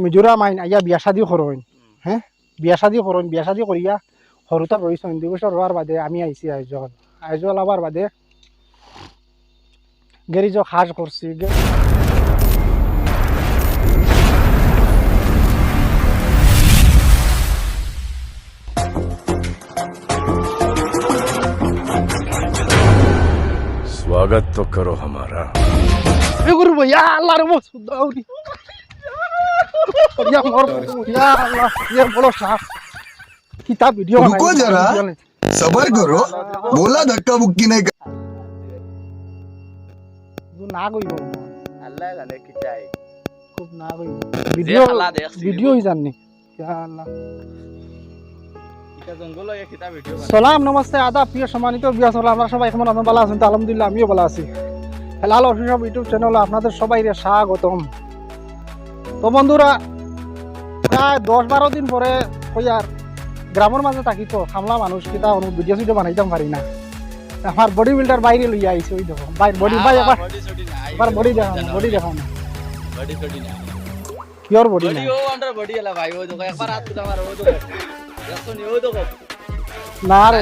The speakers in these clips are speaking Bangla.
মিজোরাম আইন আইয়া বিয়া শাদি করইন হ্যাঁ বিয়া শাদি করইন বিয়া শাদি করিয়া সৰুতে ৰৈছোঁ 2 বছৰ ৰোৱাৰ বাদে আমি আহিছি আইজল আবার বাদে গেরিজ খাস করছি स्वागत तो करो हमारा করবো ইয়া আল্লাহ রে দাউরি ইয়া মোর ইয়া আল্লাহ ইয়া বড় সাপ কিতাব ভিডিও रुको जरा सबर करो बोला धक्का मुक्की नहीं कर না কইব আল্লাহ জানে কি চাই খুব না কইব ভিডিও খালা দেখছি ভিডিও ই জাননি ইয়া আল্লাহ এটা জঙ্গল হয়ে কিতা ভিডিও সালাম নমস্তে আদাব প্রিয় সম্মানিত বিয়াস আমরা সবাই কেমন আছেন ভালো আছেন তো আলহামদুলিল্লাহ আমিও ভালো আছি হেলাল অফিসিয়াল ইউটিউব চ্যানেলে আপনাদের সবাইকে স্বাগতম তো বন্ধুরা প্রায় 10-12 দিন পরে কই আর গ্রামের মাঝে থাকি তো খামলা মানুষ কিতা অনু ভিডিও ভিডিও বানাইতাম পারি না আমার বডি বিল্ডার বাইরে লইয়া আইছে ওই দেখো বডি ভাই একবার বডি দেখাও না বডি বডি না কিওর বডি না বডি ও আন্ডার বডি এলা ভাই ও দেখো একবার হাত তুলে আমার ও দেখো দেখো নি ও দেখো না রে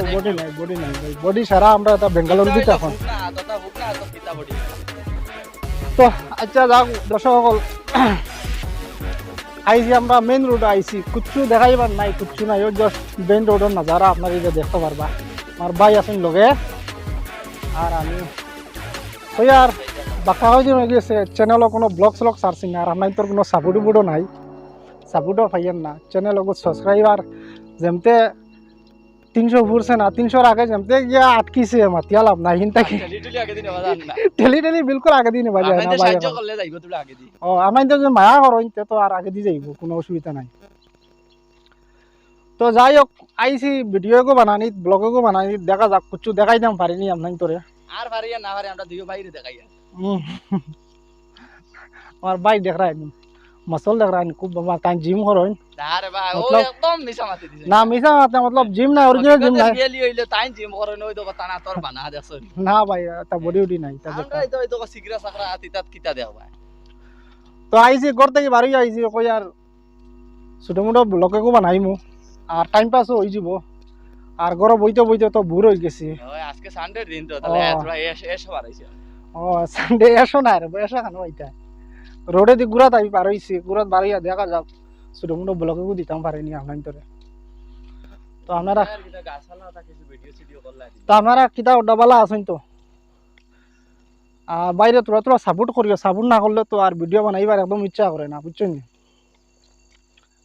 বডি নাই ভাই বডি সারা আমরা এটা বেঙ্গালুরু দিতে এখন না দাদা হুক না তো কিতা বডি তো আচ্ছা যাও দর্শক সকল আইসি আমরা মেন রোডে আইসি কুচ্ছু দেখাইবার নাই কুচ্ছু নাই ও জাস্ট মেন রোডের নাজারা আপনার এই দেখতে পারবা আমার ভাই আছেন লগে আর আমি ওই আর বাঁকা হয়ে হয়ে গেছে চ্যানেলও কোনো ব্লগ স্লগ ছাড়ছি না আর আপনার তোর কোনো সাপোর্ট বুডো নাই সাপোর্টও পাইয়েন না চ্যানেল সাবস্ক্রাইবার যেমতে 300 ফুরছে না 300 আগে যেমতে গিয়া আটকিছে মাতিয়া লাভ নাই হিনতাকি টেলি আগে দিনে বাজান না টেলি বিলকুল আগে দিনে বাজে না আমি ভাই সাহায্য করলে যাইবো তুই আগে দি ও আমি তো যে মায়া করইন তে তো আর আগে দি যাইব কোনো অসুবিধা নাই তো যাই হোক আইসি ভিডিওগো বানানি ব্লগগো বানানি দেখা যাক কিছু দেখাই দাম পারিনি আপনার তোরে আর পারিয়া না পারি আমরা দুইও বাইরে দেখাইয়া আমার ভাই দেখ রা মসল দেখ রা খুব বাবা কাই জিম করইন আরে ভাই ও मतलब- একদম মিছা মাতি দিছে না মিছা মাতে मतलब জিম না অরিজিনাল জিম নাই গেলি হইলো তাই জিম করে নই তো কথা না তোর বানা দেখছ না ভাই তা বডি উডি নাই তা আমরা তো এই তো সিগরা সাকরা আতিতাত কিতা দেও ভাই তো আইসি ঘর থেকে বাড়ি আইসি কই আর ছোট মোটো ব্লগগো বানাইমু আর টাইম পাসও হই যাব আর ঘর বইতে তো বুড় হই গেছি ওই আজকে সানডে দিন তো তাহলে তোরা এসে বাড়াইছে ও সানডে এসো না রে এসো কেন হইতা রোডে দি গুড়াত আমি পার হইছি গুড়াত বাড়িয়া দেখা যাক ছোট মোটো ব্লগগো দিতাম পারেনি আপনার তোরে তো আপনারা কিতা গাছালা তা কিছু ভিডিও করলা তো আপনারা কিতা ডাবালা আছেন তো আর বাইরে তোরা সাপোর্ট করিও সাপোর্ট না করলে তো আর ভিডিও বানাইবার একদম ইচ্ছা করে না বুঝছেন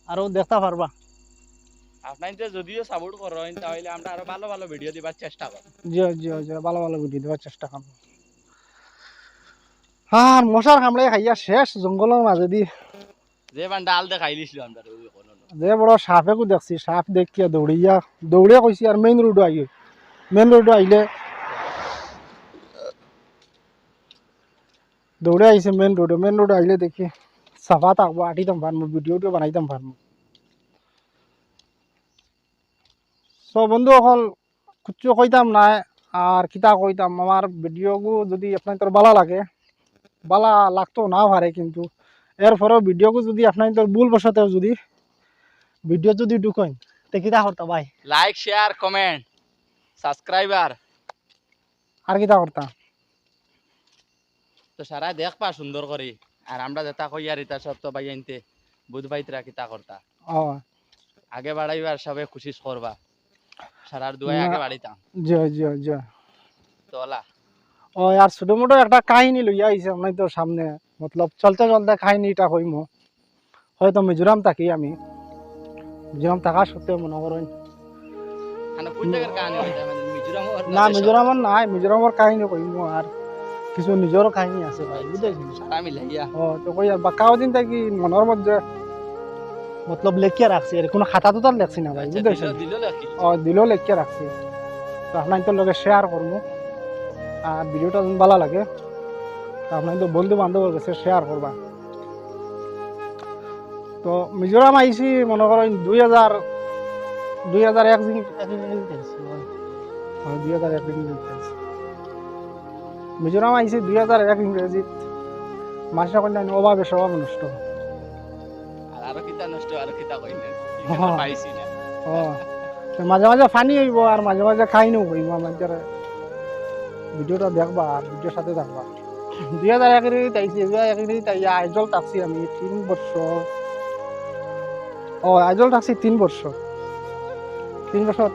আরো দেখতে পারবা আপনারা যে যদিও সাপোর্ট করেন তাহলে আমরা আরো ভালো ভালো ভিডিও দিবার চেষ্টা করব জি ভালো ভিডিও দেওয়ার চেষ্টা করব আর মশার কামড়ে খাইয়া শেষ জঙ্গলের মাঝে দি যে বান ডাল দেখাইলিছিল আমরা ওই কোন যে বড় সাপেকও দেখছি সাপ দেখিয়া দৌড়িয়া কইছি আর মেইন রোডে আইলে দৌড়ে আইছে মেইন রোডে আইলে দেখি সাফা থাকবো আটিতাম পারবো ভিডিওটিও বানাইতাম পারবো সব বন্ধু অকল কুচ্ছু কইতাম না আর কিতা কইতাম আমার ভিডিওগু যদি আপনার তোর ভালো লাগে ভালো লাগতো না পারে কিন্তু এরপরেও ভিডিওগু যদি আপনার তোর ভুল বসাতেও যদি ভিডিও যদি ঢুকেন তে কিতা করতা ভাই লাইক শেয়ার কমেন্ট সাবস্ক্রাইবার আর কিতা করতা তো সারা দেখবা সুন্দর করে আর আমরা যেটা কই আর এটা সব তো ভাই আনতে বুধ ভাইতরা কিতা করতা ও আগে বাড়াইবার সবে খুশি করবা সারার দুয়াই আগে বাড়াইতাম জি তোলা ও আর ছোট মোটো একটা কাহিনী লইয়া আইছে আপনার তোর সামনে মতলব চলতে কাহিনীটা কইমু হয়তো মিজোরাম থাকি আমি মিজোরাম থাকা সত্ত্বেও মনে করেন মানে কোন জায়গার কাহিনী হইতা মানে মিজোরাম না মিজোরামের কাহিনী কইমু আর কিছু নিজেরও কাহিনী আছে ভাই বুঝেছেন সারা মিলাইয়া ও তো কই আর বাকাও দিন থাকি মনের মধ্যে মতলব লেখিয়া রাখছি আর কোনো খাতা তো তার লেখছি না ভাই বুঝেছেন দিল লাকি ও দিলেও লেখিয়া রাখছি তো আপনার তোর লগে শেয়ার করবো আর ভিডিওটা যদি ভালো লাগে তো আপনার তো বন্ধু বান্ধবের কাছে শেয়ার করবা তো মিজোরাম আইসি মনে করেন 2001 মিজোরাম আইসি 2001 ইংরেজিত মানুষের কন্যা অভাবে স্বভাব নষ্ট আরো কিতা নষ্ট আরো কিতা কই না হ্যাঁ। পাইছি না ও তো মাঝে মাঝে ফানি হইব আর মাঝে মাঝে খাইনি হইব আমাদের ভিডিওটা দেখবা আর ভিডিওর সাথে থাকবা 2001 তাইছি 2001 তাই আইজল থাকছি আমি 3 বছর ও আইজল থাকছি 3 বছর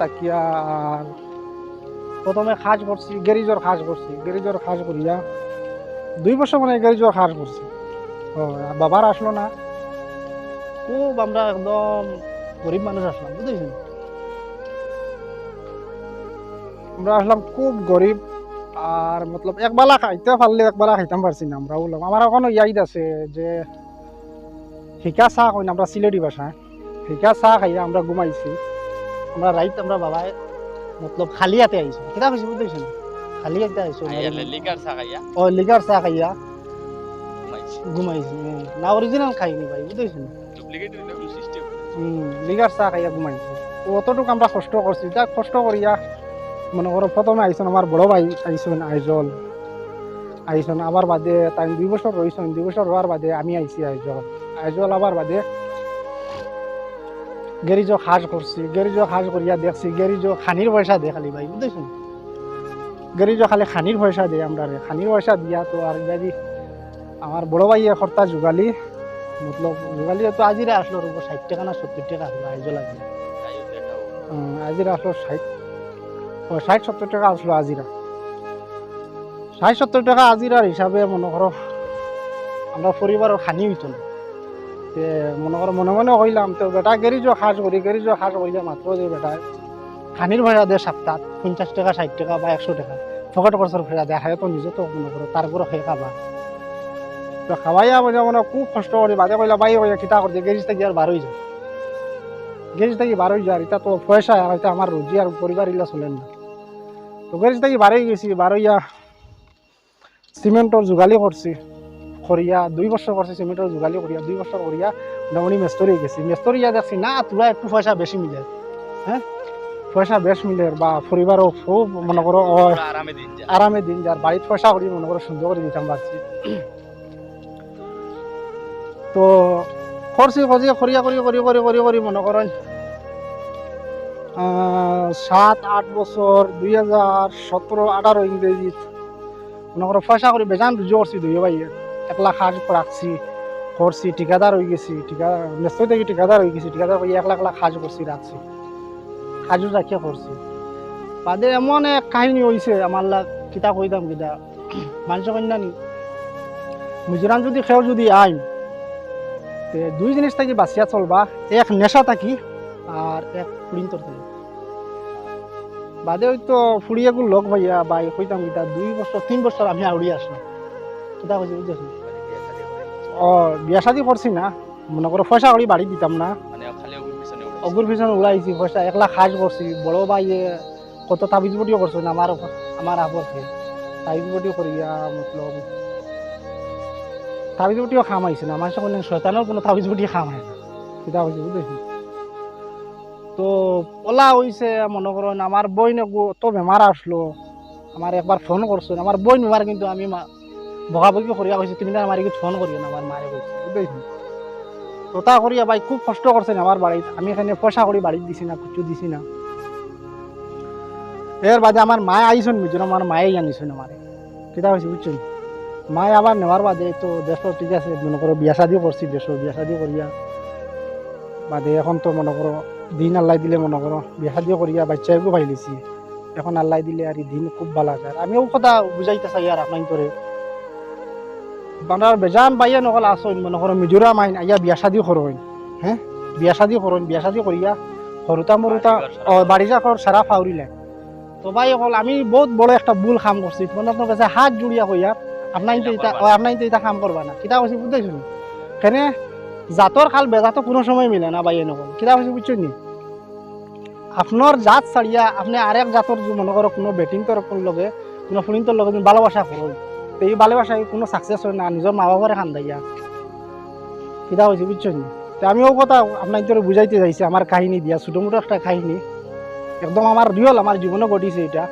তাকিয়া আর প্রথমে খাজ করছি গ্যারেজর খাজ করিয়া 2 বছর মানে গ্যারেজর খাজ করছি ও আর বাবার আসলো না খুব আমরা একদম গরিব মানুষ আসলাম বুঝেছেন আমরা আসলাম খুব গরিব আর মতলব একবেলা খাইতে পারলে একবেলা খাইতাম পারছি না আমরা বললাম আমার এখনো ইয়াদ আছে যে ফিকা চাহ কই না আমরা সিলেটি ভাষায় ফিকা চাহ খাইয়া আমরা ঘুমাইছি আমরা রাইত আমরা বাবাই মতলব খালি হাতে আইছো কিতা কইছি বুঝতেছেন খালি হাতে আইছো আইয়া লিগার সাগাইয়া ও লিগার চাহ খাইয়া মাইছি ঘুমাইছি না অরিজিনাল খাইনি ভাই বুঝতেছেন ডুপ্লিকেট হইলো সিস্টেম লিগার চাহ খাইয়া ঘুমাইছি তো অতটুকু আমরা কষ্ট করছি যাক কষ্ট করিয়া মনে করো প্রথমে আইসন আমার বড় ভাই আইসন আইসন আবার বাদে তাই 2 বছর রইসন 2 বছর হওয়ার বাদে আমি আইসি আইজল আবার বাদে গেরিজ খাজ করিয়া দেখছি গেরিজ খানির পয়সা দে খালি ভাই বুঝতেছেন গেরিজ খালি খানির পয়সা দে আমরা খানির পয়সা দিয়া তো আর যদি আমার বড় ভাই খরতা যুগালি মতলব যুগালি তো আজিরা আসলো 60 টাকা না 70 টাকা আসলো আইজল আজিরা আসলো 60-70 টাকা আসলো আজিরা 60-70 টাকা আজিরার হিসাবে মনে করো আমরা পরিবারের খানি হইতো না মনে করো মনে মনে কইলাম তো বেটা গেরিজ খাজ করিলে মাত্র যে বেটা খানির ভাড়া দে সপ্তাহ 50 টাকা 60 টাকা বা 100 টাকা ফকট খরচর ভাড়া দেয় খায় তো নিজে তো মনে করো তারপরে খেয়ে খাবা তো খাওয়াইয়া মানে খুব কষ্ট করি বাদে কইলা বাই কইয়া কিতা করতে গেরিজ থেকে আর বার হয়ে যায় এটা তো পয়সা হয়তো আমার রুজি আর পরিবার ইলা চলেন না তো গেরিজ থেকে বারোইয়া সিমেন্টর যোগালি করছি করিয়া 2 বছর করছি সিমেন্টর যোগালি করিয়া 2 বছর করিয়া মোটামুটি মেস্তরি গেছি মেস্তরিয়া দেখছি না তোরা একটু পয়সা বেশি মিলে হ্যাঁ পয়সা বেশ মিলে বা পরিবারও খুব মনে করো আরামে দিন যার বাড়িতে পয়সা করি মনে করো সুন্দর করে দিতাম পারছি তো করছি করিয়া করি মনে করেন 7-8 বছর 2017-18 ইংরেজি মনে করো পয়সা করে বেজান রুজু করছি 2 ভাই 1 লাখ কাজ রাখছি করছি ঠিকাদার হয়ে গেছি নিশ্চয় থেকে ঠিকাদার হয়ে গেছি ঠিকাদার করে 1 লাখ কাজ করছি রাখছি কাজও রাখিয়া করছি বাদে এমন এক কাহিনী হয়েছে আমার লাগ কিতা কইতাম কিতা মানুষ কন্যা নি মিজোরাম যদি খেও যদি আইন 2 জিনিস থাকি বাঁচিয়া চলবা এক নেশা থাকি আর এক ফুড়িন্তর থাকি বাদে হয়তো ফুড়িয়াগুলো লগ ভাইয়া বা কইতাম কিতা 2 বছর 3 বছর আমি আউড়ি আসলাম কিতা কইছি বুঝেছি ও বিয়া শাদি করছি না মনে করো পয়সা করি বাড়ি দিতাম না মানে খালি অগুর পিছনে উড়াইছি পয়সা 1 লাখ কাজ করছি বড় ভাই কত তাবিজ বটিও করছো না আমার আপরকে তাবিজ বটিও করিয়া মতলব তাবিজ বটিও খামাইছে না মানুষ কোনো শয়তানের কোনো তাবিজ বটি খামায় না কিতা কইছি বুঝেছি তো ওলা হইছে মনে করেন আমার বইন তো বেমার আসলো আমার একবার ফোন করছো আমার বইন বেমার কিন্তু আমি বকাবকি করিয়া কইছি তুমি না আমার ফোন করিও না আমার মারে কইছি বুঝেছি তো তা করিয়া ভাই খুব কষ্ট করছেন আমার বাড়িতে আমি এখানে পয়সা করি বাড়িতে দিছি না কিছু দিছি না এর বাদে আমার মায়ে আইসন মিজোরাম আমার মায়ে জানিছেন আমার কিতা হয়েছে বুঝছেন মায়ে আবার নেওয়ার বাদে তো দেশ ঠিক আছে মনে করো বিয়া শাদিও করছি বিয়া শাদি করিয়া বাদে এখন তো মনে করো দিন আল্লাহ দিলে মনে করো বিয়া শাদিও করিয়া বাচ্চাকে পাইলিছি এখন আল্লাহ দিলে আর দিন খুব ভালো আছে আমিও কথা বুঝাইতে চাই আর আপনার করে বানার বেজান বাইয়া নকল আসন মনে করো মিজোরাম আইন আইয়া বিয়া শাদি করইন হ্যাঁ বিয়া শাদি করিয়া সরুতা মরুতা বাড়ি যা সারা ফাউরিলে তো ভাই অকল আমি বহুত বড় একটা ভুল কাম করছি আপনার কাছে হাত জুড়িয়া কইয়া আপনার এটা কাম করবা না কিতা কইছি বুঝতেছেন কেনে জাতর খাল বেজাতো কোনো সময় মিলে না ভাই নকল কিতা কইছি বুঝছেন নি আপনার জাত ছাড়িয়া আপনি আরেক জাতর মনে করো কোনো বেটিং তোর লগে কোনো ফুলিন্তর লগে ভালোবাসা করুন তো এই ভালোবাসায় কোনো সাকসেস হয় না নিজের মা বাবারে খান্দাইয়া কিতা কইছি বুঝছেন নি তো আমিও কথা আপনার তোর বুঝাইতে চাইছি আমার কাহিনী দিয়া ছোটো মোটো একটা কাহিনী একদম আমার রিয়েল আমার জীবনে ঘটিছে এটা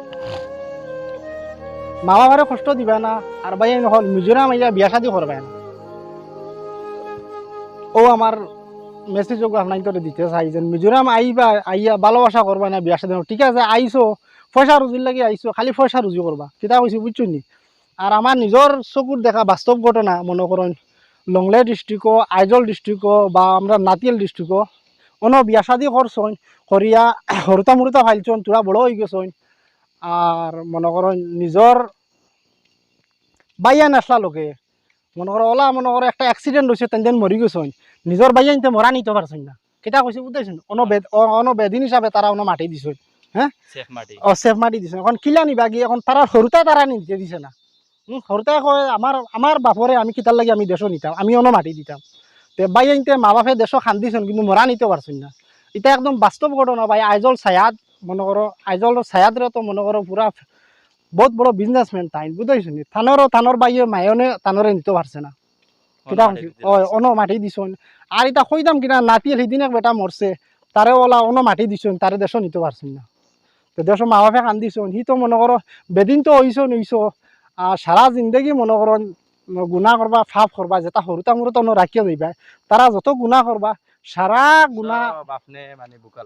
মা বাবারে কষ্ট দিবা না আর ভাই নহল মিজোরাম আইয়া বিয়া শাদি করবা না ও আমার মেসেজ আপনার তোরে দিতে চাই যে মিজোরাম আইবা আইয়া ভালোবাসা করবা না বিয়া সাথে ঠিক আছে আইসো পয়সা রুজির লাগে আইসো খালি পয়সা রুজি করবা কিতা কইছি বুঝছো নি আর আমার নিজের চকুর দেখা বাস্তব ঘটনা মনে করেন লংলে ডিস্ট্রিক্টও আইজল ডিস্ট্রিক্টও বা আমরা নাতিয়াল ডিস্ট্রিক্টও অন্য বিয়া শাদি করছন করিয়া হরতা মুরতা ফাইলছন তোরা বড় হয়ে গেছন আর মনে করেন নিজের বাইয়া নাসলা লোকে মনে করো ওলা মনে করো একটা অ্যাক্সিডেন্ট হয়েছে তেন মরি গেছন নিজের বাইয়া নিতে মরা নিতে পারছেন না কেটা কইছে বুঝতেছেন অন বেদিন হিসাবে তারা অন মাটি দিছেন হ্যাঁ সেফ মাটি সেফ মাটি দিছেন এখন কিলা নিবা গিয়ে এখন তারা সরুতা তারা নিতে দিছে না সরুতাই কয় আমার বাপরে আমি কিতার লাগে আমি দেশও নিতাম আমি অন মাটি দিতাম তে বাইয়া নিতে মা বাপে দেশও খান্দিছেন কিন্তু মরা নিতে পারছেন না এটা একদম বাস্তব ঘটনা ভাই আইজল ছায়াদ মনে করো আইজল ছায়াদরে তো মনে করো পুরা বহুত বড় বিজনেসম্যান তাই বুঝাইছো নি থানোর বাইয়ে মায়নে তানরে নিতে পারছে না কিটা অন মাটি দিছন আর এটা কইতাম কিনা নাতিয়ে সেদিন এক বেটা মরছে তারে ওলা অন মাটি দিছন তারে দেশ নিতে পারছেন না তো দেশ মা বাপে কান্দিছন সি তো মনে করো বেদিন তো হইছো আর সারা জিন্দগি মনে করো গুণা করবা ফাপ করবা যেটা সৰুতা মূৰত অন রাখিয়া যাইবা তারা যত গুণা করবা সারা গুণা আপনি মানে বুকা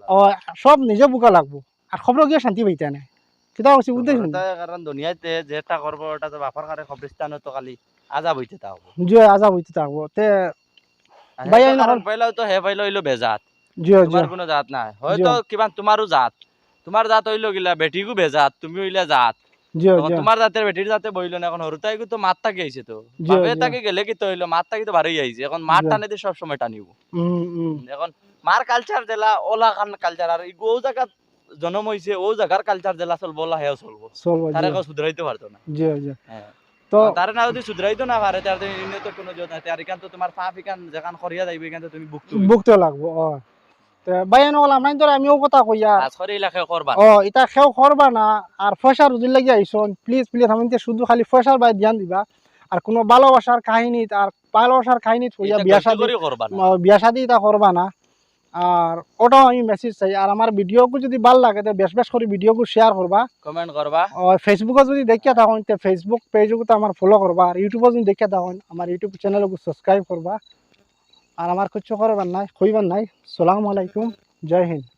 সব নিজে বুকা লাগবো আর খবর গিয়ে শান্তি পাইতা নাই কিতা কইছি বুঝতেছো কারণ দুনিয়াতে যেটা করবো ওটা তো বাপার কারে কবরস্থানে তো খালি আজাব হইতে থাকবো জি আজাব হইতে থাকবো তে ভাই কারণ পয়লাও তো হে পয়লা হইলো বেজাত জি জি তোমার কোনো জাত নাই হয়তো কিবা তোমারও জাত তোমার জাত হইলো গিলা বেটিগু বেজাত তুমি হইলা জাত জি তখন জি তোমার জাতের বেটির জাতে বইলো না এখন হরুতাইগু তো মাত তাকে আইছে তো জি, বাপে জি। তাকে গেলে কি তো হইলো মাত তাকে তো ভারী আইছে এখন মার জি। টানে দিয়ে সব সময় টানিব হুম এখন মার কালচার জেলা ওলা কান কালচার আর ও জায়গা জন্ম হইছে ও জায়গার কালচার জেলা চলবো ওলা হেও চলবো চলবো তারে কেউ শুধরাইতে পারতো না জি জি হ্যাঁ তো তারে না যদি শুধরাইতো না পারে তার ইনে তো কোনো জোর নাই তার এখান তো তোমার পাপ এখান যেখান করিয়া যাইবে এখান তো তুমি বুকতো বুকতে লাগবো তে বাইয়ান ওলা নাই ধরে আমিও কথা কইয়া কাজ করে এলাকায় করবা এটা খেও করবা না আর পয়সা রুজির লাগি আইসন প্লিজ আমি শুধু খালি পয়সার বাই ধ্যান দিবা আর কোনো ভালোবাসার কাহিনী আর ভালোবাসার কাহিনী হইয়া বিয়া শাদি এটা করবা না আর ওটাও আমি মেসেজ চাই আর আমার ভিডিওকে যদি ভাল লাগে তো বেশ করে ভিডিওকে শেয়ার করবা কমেন্ট করবা ফেসবুকে যদি দেখিয়া থাকুন তো ফেসবুক পেজকে তো আমার ফলো করবা আর ইউটিউবে যদি দেখিয়া থাকুন আমার ইউটিউব চ্যানেলকে সাবস্ক্রাইব করবা আর আমার কিছু করবার নাই কইবার নাই সালামু আলাইকুম জয় হিন্দ